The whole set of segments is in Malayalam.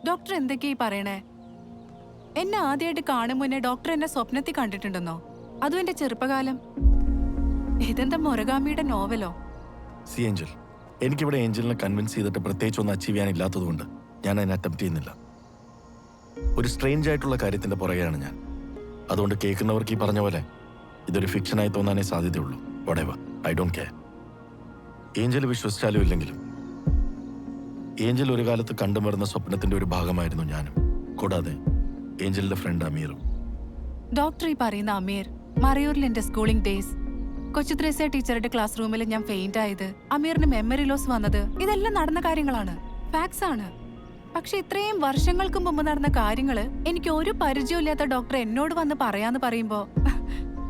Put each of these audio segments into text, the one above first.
ഡോക്ടർ എന്തൊക്കെയാ ഈ പറയണേ? എന്നെ ആദ്യമായിട്ട് കാണും മുന്നേ ഡോക്ടർ എന്നെ സ്വപ്നത്തിൽ കണ്ടിട്ടുണ്ടെന്നോ? അതും എന്റെ ചെറുപ്പകാലം. ഇതെന്താ മൊരഗാമിയുടെ നോവലോ? സി ഏഞ്ചൽ, എനിക്കിവിടെ ഏഞ്ചലിനെ കൺവിൻസ് ചെയ്തിട്ട് പ്രത്യേകിച്ച് ഒന്നും അച്ചീവ് ചെയ്യാനില്ലാത്തതുകൊണ്ട് ഞാൻ അതിനെ അറ്റംപ്റ്റ് ചെയ്യുന്നില്ല. ഒരു സ്ട്രേഞ്ച് ആയിട്ടുള്ള കാര്യത്തിന്റെ പുറകെയാണ് ഞാൻ. അതുകൊണ്ട് കേൾക്കുന്നവർക്ക് ഈ പറഞ്ഞ പോലെ ഇതൊരു ഫിക്ഷനായി തോന്നാനേ സാധ്യതയുള്ളൂ. Whatever, I don't care. Angel വിശ്വസിച്ചാലും ഇല്ലെങ്കിലും ഏഞ്ചൽ ഒരു കാലത്ത് കണ്ടുമറുന്ന സ്വപ്നത്തിന്റെ ഒരു ഭാഗമായിരുന്നു ഞാനും, കൂടാതെ ഏഞ്ചലിന്റെ ഫ്രണ്ട് അമീറും. ഡോക്ടർ ഈ പറയുന്ന അമീർ മറയൂരിൽ എന്റെ സ്കൂളിംഗ് ഡേയ്സ്, കൊച്ചു ത്രേസ്യ ടീച്ചറുടെ ക്ലാസ് റൂമിൽ ഞാൻ ഫെയിന്റ് ആയത്, അമീറിന് മെമ്മറി ലോസ് വന്നത്, ഇതെല്ലാം നടന്ന കാര്യങ്ങളാണ്, ഫാക്ട്സ് ആണ്. പക്ഷെ ഇത്രയും വർഷങ്ങൾക്ക് മുമ്പ് നടന്ന കാര്യങ്ങള് എനിക്ക് ഒരു പരിചയമില്ലാത്ത ഡോക്ടർ എന്നോട് വന്ന് പറയാന്ന് പറയുമ്പോ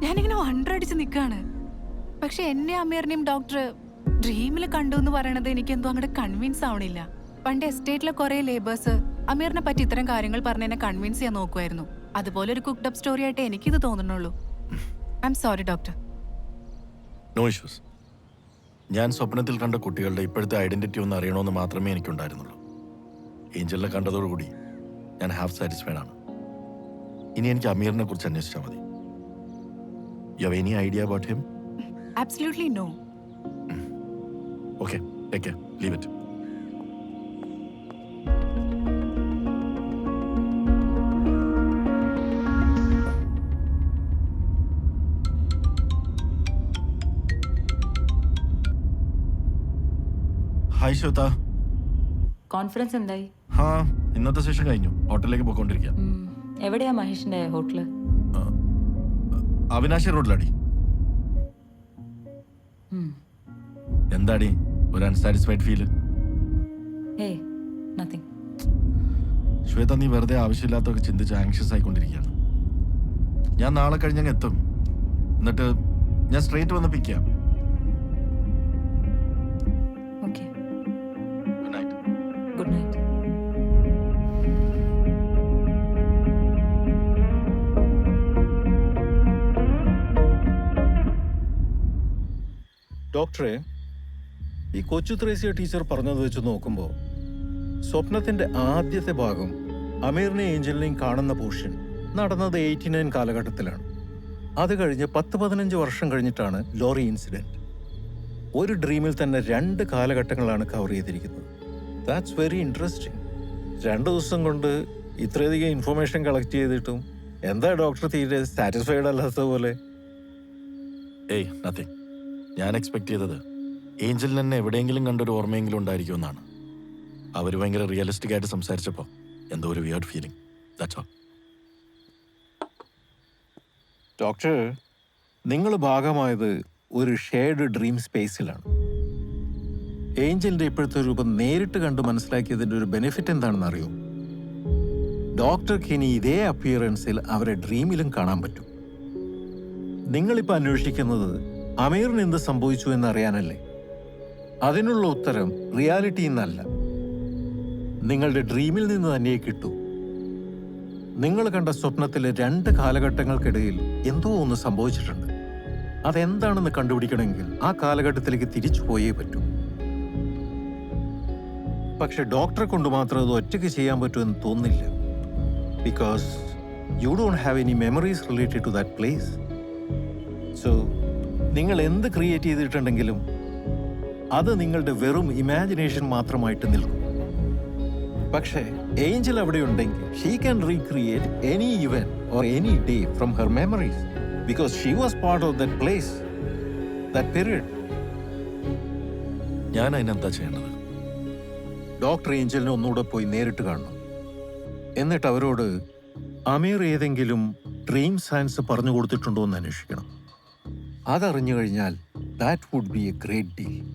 ഞാനിങ്ങനെ വണ്ടടിച്ച് നിൽക്കാണ്. പക്ഷെ എന്നെ അമീറിനെയും ഡോക്ടർ ഡ്രീമിൽ കണ്ടു എന്ന് പറയണത് എനിക്ക് എന്തോ അങ്ങോട്ട് കൺവിൻസ് ആവണില്ല. പണ്ട് എസ്റ്റേറ്റിലെ കുറെ ലേബേഴ്സ് അമീറിനെ പറ്റി ഇത്തരം കാര്യങ്ങൾ പറഞ്ഞ് എന്നെ കൺവിൻസ് ചെയ്യാൻ നോക്കുമായിരുന്നു. അതുപോലെ ഒരു കുക്ക്ഡ് അപ്പ് സ്റ്റോറി ആയിട്ട് എനിക്കിത് തോന്നുന്നുള്ളൂ. I M sorry doctor. No issues. ഞാൻ സ്വപ്നത്തിൽ കണ്ട കുട്ടികളുടെ ഇപ്പോഴത്തെ ഐഡന്റിറ്റി ഒന്ന് അറിയണമെന്ന് മാത്രമേ എനിക്കുണ്ടായിരുന്നുള്ളൂ. ഏഞ്ചലിനെ കണ്ടതോടുകൂടി ഞാൻ ഹാഫ് സാറ്റിസ്ഫൈഡ് ആണ്. ഇനി എനിക്ക് അമീറിനെ കുറിച്ച് അന്വേഷിച്ചാൽ മതി. You have any idea about him? Absolutely no. Okay, take care, leave it. Hi Shweta. Conference എന്തായി? ഹാ, ഇന്നത്തെ സെഷൻ കഴിഞ്ഞു. ഹോട്ടലിലേക്ക് പോയിക്കൊണ്ടിരിക്കുക. എവിടെയാ മഹേഷിന്റെ ഹോട്ടല്? അവിനാശി റോഡിലാടി. എന്താടി ഒരു അൺസാറ്റിസ്ഫൈഡ് ഫീല്? ഏയ് നത്തിങ്. ശ്വേത, നീ വെറുതെ ആവശ്യമില്ലാത്തൊക്കെ ചിന്തിച്ച് ആങ്ഷ്യസ് ആയിക്കൊണ്ടിരിക്കുകയാണ്. ഞാൻ നാളെ കഴിഞ്ഞങ്ങ് എത്തും. എന്നിട്ട് ഞാൻ സ്ട്രേറ്റ് വന്ന് പിക്ക് ചെയ്യാം. Okay, good night. Good night. ഡോക്ടറെ, ഈ കൊച്ചു ത്രേസ്യ ടീച്ചർ പറഞ്ഞത് വെച്ച് നോക്കുമ്പോൾ സ്വപ്നത്തിന്റെ ആദ്യത്തെ ഭാഗം അമീറിനെയും ഏഞ്ചലിനെയും കാണുന്ന പോർഷൻ നടന്നത് 89 കാലഘട്ടത്തിലാണ്. അത് കഴിഞ്ഞ് 10-15 വർഷം കഴിഞ്ഞിട്ടാണ് ലോറി ഇൻസിഡന്റ്. ഒരു ഡ്രീമിൽ തന്നെ 2 കാലഘട്ടങ്ങളാണ് കവർ ചെയ്തിരിക്കുന്നത്. That's very interesting. 2 ദിവസം കൊണ്ട് ഇത്രയധികം ഇൻഫർമേഷൻ കളക്ട് ചെയ്തിട്ടും എന്താ ഡോക്ടർ തീരെ സാറ്റിസ്ഫൈഡ് അല്ലാത്ത പോലെ? ഏയ് നത്തിങ്. ഞാൻ എക്സ്പെക്ട് ചെയ്തത് ഏഞ്ചലിന് എന്നെ എവിടെയെങ്കിലും കണ്ടൊരു ഓർമ്മയെങ്കിലും ഉണ്ടായിരിക്കുമെന്നാണ്. അവർ ഭയങ്കര റിയലിസ്റ്റിക് ആയിട്ട് സംസാരിച്ചപ്പോൾ എന്തോ ഒരു weird feeling. That's all. Doctor, നിങ്ങൾ ഭാഗമായത് ഒരു ഷെയർഡ് ഡ്രീം സ്പേസിലാണ്. ഏഞ്ചലിന്റെ ഇപ്പോഴത്തെ രൂപം നേരിട്ട് കണ്ട് മനസ്സിലാക്കിയതിന്റെ ഒരു ബെനിഫിറ്റ് എന്താണെന്ന് അറിയോ? ഡോക്ടർക്ക് ഇനി ഇതേ അപ്പിയറൻസിൽ അവരെ ഡ്രീമിലും കാണാൻ പറ്റും. നിങ്ങളിപ്പോൾ അന്വേഷിക്കുന്നത് അമീറിന് എന്ത് സംഭവിച്ചു എന്നറിയാനല്ലേ? അതിനുള്ള ഉത്തരം റിയാലിറ്റിയിൽ നിന്നല്ല, നിങ്ങളുടെ ഡ്രീമിൽ നിന്ന് തന്നെ കിട്ടൂ. നിങ്ങൾ കണ്ട സ്വപ്നത്തിലെ 2 കാലഘട്ടങ്ങൾക്കിടയിൽ എന്തോ ഒന്ന് സംഭവിച്ചിട്ടുണ്ട്. അതെന്താണെന്ന് കണ്ടുപിടിക്കണമെങ്കിൽ ആ കാലഘട്ടത്തിലേക്ക് തിരിച്ചു പോയേ പറ്റൂ. പക്ഷെ ഡോക്ടറെ കൊണ്ട് മാത്രം അത് ഒറ്റയ്ക്ക് ചെയ്യാൻ പറ്റുമെന്ന് തോന്നുന്നില്ല. Because you don't have any memories related to that place. So നിങ്ങൾ എന്ത് ക്രിയേറ്റ് ചെയ്തിട്ടുണ്ടെങ്കിലും അത് നിങ്ങളുടെ വെറും ഇമാജിനേഷൻ മാത്രമായിട്ട് നിൽക്കും. പക്ഷേ ഏഞ്ചൽ അവിടെ ഉണ്ടെങ്കിൽ she can recreate any event or any day from her memories because she was part of that place, that period. ഞാൻ അതിനെന്താ ചെയ്യേണ്ടത്? ഡോക്ടർ ഏഞ്ചലിനെ ഒന്നുകൂടെ പോയി നേരിട്ട് കാണണം. എന്നിട്ട് അവരോട് അമീർ ഏതെങ്കിലും ഡ്രീം സയൻസ് പറഞ്ഞു കൊടുത്തിട്ടുണ്ടോ എന്ന് അന്വേഷിക്കണം. അതറിഞ്ഞു കഴിഞ്ഞാൽ that would be a great deal.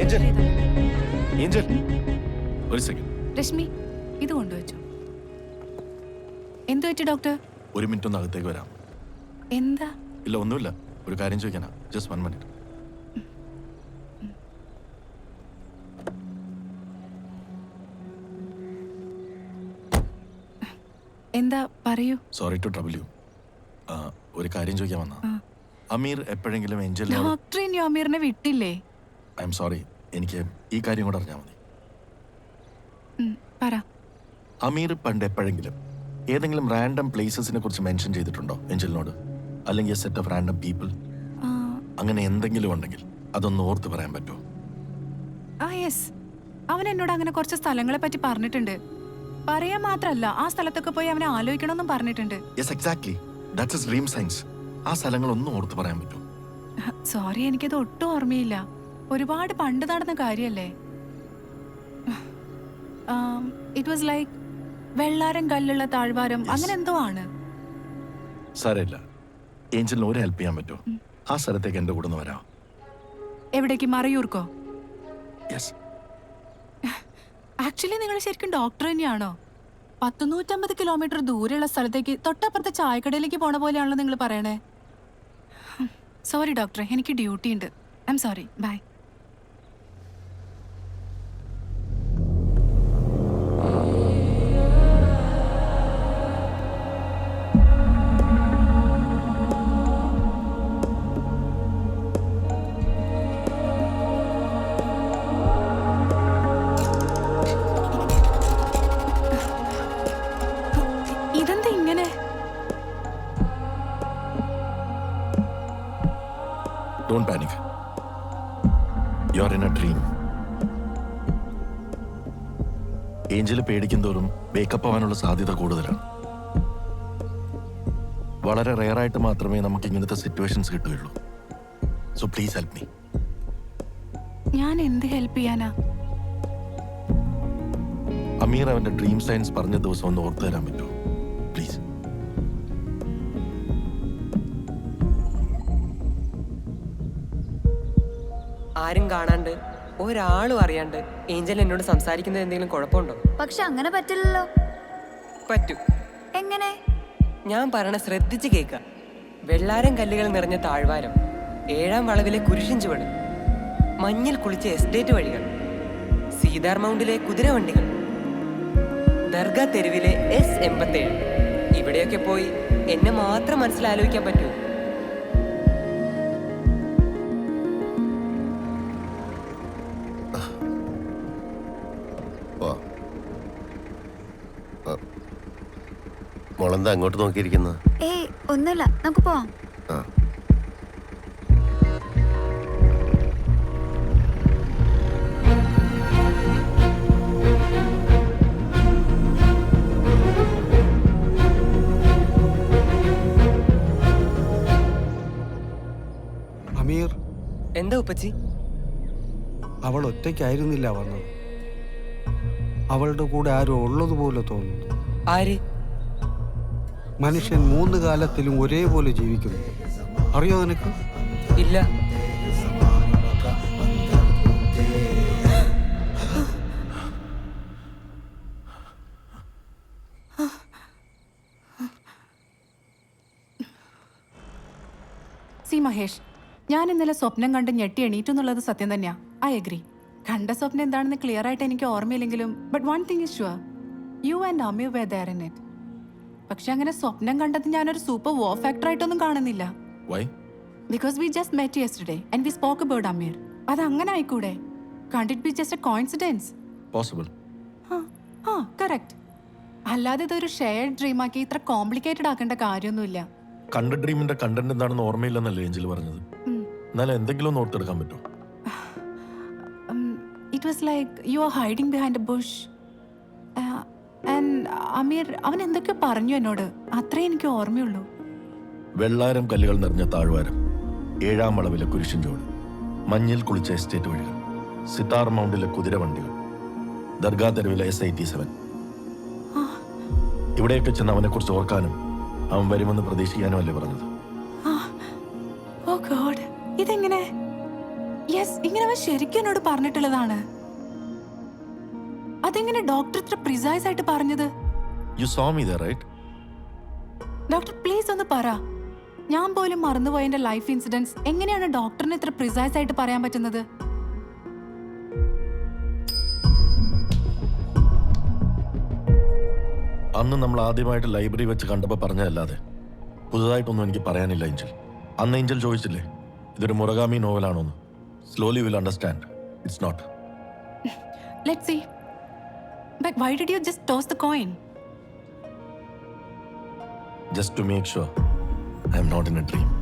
Angel, angel, ഒരു സെക്കൻഡ്. രശ്മി, ഇത് കൊണ്ടുവച്ചു. എന്തു പറ്റി ഡോക്ടർ? ഒരു മിനിറ്റ് ഒന്ന് അകത്തേക്ക് വരാം. എന്താ? ഇല്ല, ഒന്നുമില്ല. ഒരു കാര്യം ചോദിക്കാനാ. Just 1 minute. എന്താ പറയൂ. Sorry to trouble you. ഒരു കാര്യം ചോദിക്കാൻ വന്ന ആ. അമീർ എപ്പോഴെങ്കിലും ഏഞ്ചലിനോട് ഡോക്ടർ ഇനി അമീറിനെ വിട്ടില്ലേ? ഐ എം സോറി, എനിക്ക് ഈ കാര്യം കൂടെ അറിഞ്ഞാൽ മതി. പറ. അമീർ പണ്ട് എപ്പോഴെങ്കിലും ഏതെങ്കിലും റാൻഡം പ്ലേസസിനെ കുറിച്ച് മെൻഷൻ ചെയ്തിട്ടുണ്ടോ ഏഞ്ചലിനോട്? അല്ലെങ്കിൽ സെറ്റ് ഓഫ് റാൻഡം പീപ്പിൾ? ആ, അങ്ങനെ എന്തെങ്കിലും ഉണ്ടെങ്കിൽ അതൊന്ന് ഓർത്ത് പറയാൻ പറ്റുമോ? ആ യെസ്, അവൻ എന്നോട് അങ്ങനെ കുറച്ച് സ്ഥലങ്ങളെ പറ്റി പറഞ്ഞിട്ടുണ്ട്. പറയാൻ മാത്രല്ല, ആ സ്ഥലത്തൊക്കെ പോയി അവനെ ആലോചിക്കണമെന്നും പറഞ്ഞിട്ടുണ്ട്. Yes exactly, that's his dream science. ആ സ്ഥലങ്ങളൊന്നും ഓർത്ത് പറയാൻ പറ്റുമോ? സോറി, എനിക്കത് ഒട്ടും ഓർമ്മയില്ല. ഒരുപാട് പണ്ട് നടന്ന കാര്യല്ലേ. ഇറ്റ് വാസ് ലൈക്ക് വെള്ളാരം കല്ലുള്ള താഴ്വാരം, അങ്ങനെ എന്തോ ആണ്. സാരമില്ല, ഏഞ്ചലിന് ഒരു ഹെൽപ്പ് ചെയ്യാൻ പറ്റുമോ? ആ സ്ഥലത്തേക്ക് എൻ്റെ കൂടെ ഒന്ന് വരാം. എവിടേക്ക്? മറയൂർക്കോ? യെസ്. ആക്ച്വലി നിങ്ങൾ ശരിക്കും ഡോക്ടർ തന്നെയാണോ? 150 കിലോമീറ്റർ ദൂരെയുള്ള സ്ഥലത്തേക്ക് തൊട്ടപ്പുറത്തെ ചായക്കടയിലേക്ക് പോണ പോലെയാണല്ലോ നിങ്ങൾ പറയണേ. സോറി ഡോക്ടറെ, എനിക്ക് ഡ്യൂട്ടി ഉണ്ട്. I M sorry, bye. ഇതെന്താ ഇങ്ങനെ? Don't panic, you are in a dream. Angel പേടിക്കും തോറും വേക്കപ്പ് ആവാനുള്ള സാധ്യത കൂടുതലാണ്. വളരെ റെയറായിട്ട് മാത്രമേ നമുക്ക് ഇങ്ങനത്തെ സിറ്റുവേഷൻസ് കിട്ടുകയുള്ളൂ. So please help me. ഞാൻ എന്ത് ഹെൽപ്പ് ചെയ്യാനാ? അമീർ അവന്റെ ഡ്രീം സയൻസ് പറഞ്ഞ ദിവസം ഒന്ന് ഓർത്തു തരാൻ പറ്റുമോ പ്ലീസ്? ആരും കാണാണ്ട് ഒരാളും അറിയാണ്ട് ഏഞ്ചൽ എന്നോട് സംസാരിക്കുന്നത് എന്തെങ്കിലും കുഴപ്പമുണ്ടോ? പക്ഷെ അങ്ങനെ പറ്റില്ലല്ലോ. പറ്റും. എങ്ങനെ? ഞാൻ പറയണ ശ്രദ്ധിച്ച് കേൾക്ക. വെള്ളാരം കല്ലുകൾ നിറഞ്ഞ താഴ്വാരം, 7-ാം വളവിലെ കുരിശിൻ ചുവട്, മഞ്ഞിൽ കുളിച്ച എസ്റ്റേറ്റ് വഴികൾ, സീതാർ മൗണ്ടിലെ കുതിരവണ്ടികൾ, ദർഗ തെരുവിലെ S87. ഇവിടെയൊക്കെ പോയി എന്നെ മാത്രം മനസ്സിലാലോചിക്കാൻ പറ്റൂ. മോളെന്താ അങ്ങോട്ട് നോക്കിയിരിക്കുന്നത്? ഏയ് ഒന്നുമില്ല, നമുക്ക് പോവാം. ആ. അമീർ, എന്താ ഉപ്പച്ചി? അവൾ ഒറ്റയ്ക്കായിരുന്നില്ല വന്നത്. അവളുടെ കൂടെ ആരോ ഉള്ളതുപോലെ തോന്നുന്നു. ആര്? മനുഷ്യൻ 3 കാലത്തിലും ഒരേപോലെ ജീവിക്കുന്നു. അറിയോ നിനക്ക്? ഇല്ല. സി മഹേഷ്, ഞാൻ ഇന്നലെ സ്വപ്നം കണ്ട് ഞെട്ടി എണീറ്റെന്നുള്ളത് സത്യം തന്നെയാ. I agree. കണ്ട സ്വപ്നം എന്താണെന്ന് ക്ലിയർ ആയിട്ട് എനിക്ക് ഓർമ്മയില്ലെങ്കിലും but one thing is sure, you and Ameer were there in it. പക്ഷെ അങ്ങനെ സ്വപ്നം കണ്ടത് ഞാനൊരു സൂപ്പർ വോ ഫാക്ടർ ആയിട്ടൊന്നും കാണുന്നില്ല. Why? Because we just met yesterday and we spoke about Ameer. അത് അങ്ങനെ ആയിക്കൂടെ? Can't it be just a coincidence? Possible. ആ കറക്റ്റ്. അല്ലാതെ ഇതൊരു ഷെയർഡ് ഡ്രീമാക്കി ഇത്ര കോംപ്ലിക്കേറ്റഡ് ആക്കേണ്ട കാര്യമൊന്നുമില്ല. കണ്ട ഡ്രീമിന്റെ കണ്ടന്റ് എന്താണെന്ന് ഓർമ്മയില്ലെന്നല്ലേ ഏഞ്ചൽ പറഞ്ഞത്? എന്നാലും എന്തെങ്കിലും ഒന്ന് ഓർത്തെടുക്കാൻ പറ്റുമോ? It was like you are hiding behind a bush. And Ameer അവൻ എന്തൊക്കെ പറഞ്ഞു എന്നോട്, അത്രേ എനിക്ക് ഓർമ്മയുള്ളൂ. വെള്ളാരം കല്ലുകൾ നിറഞ്ഞ താഴ്വാരം, 7-ാം വളവിലെ കുരിശിൻ ചുവട്, മഞ്ഞിൽ കുളിച്ച എസ്റ്റേറ്റ് വഴികൾ, സിതാർ മൗണ്ടിലെ കുതിരവണ്ടികൾ, ദർഗാ തെരുവിലെ S87. ഇവിടെയൊക്കെ ചെന്ന് അവനെ കുറിച്ച് ഓർക്കാനും അവൻ വരുമെന്ന് പ്രതീക്ഷിക്കാനും അല്ലേ പറഞ്ഞത്? ഓ ഗോഡ്, ഇതെങ്ങനെ? യെസ്, ഇങ്ങനെ അവൻ ശരിക്കും എന്നോട് പറഞ്ഞിട്ടുള്ളതാണ്. അതെങ്ങനെ ഡോക്ടർ ഇത്ര പ്രിസൈസ് ആയിട്ട് പറഞ്ഞത്? You saw me there, right? Doctor please ഒന്ന് പറ. ഞാൻ പോലും മറന്നുപോയ എന്റെ ലൈഫ് ഇൻസിഡൻസ് എങ്ങനെയാണ് ഡോക്ടറിന് ഇത്ര പ്രിസൈസ് ആയിട്ട് പറയാൻ പറ്റുന്നത്? ആ അന്ന് നമ്മൾ ആദ്യമായിട്ട് ലൈബ്രറി വെച്ച് കണ്ടപ്പോൾ പറഞ്ഞതല്ലാതെ പുതുതായിട്ടൊന്നും എനിക്ക് പറയാനില്ല ഏഞ്ചൽ. അന്ന് ഏഞ്ചൽ ചോദിച്ചില്ലേ ഇതൊരു മുറഗാമി നോവലാണോന്ന്. Slowly will understand it's not. Let's see. But why did you just toss the coin? Just to make sure I am not in a dream.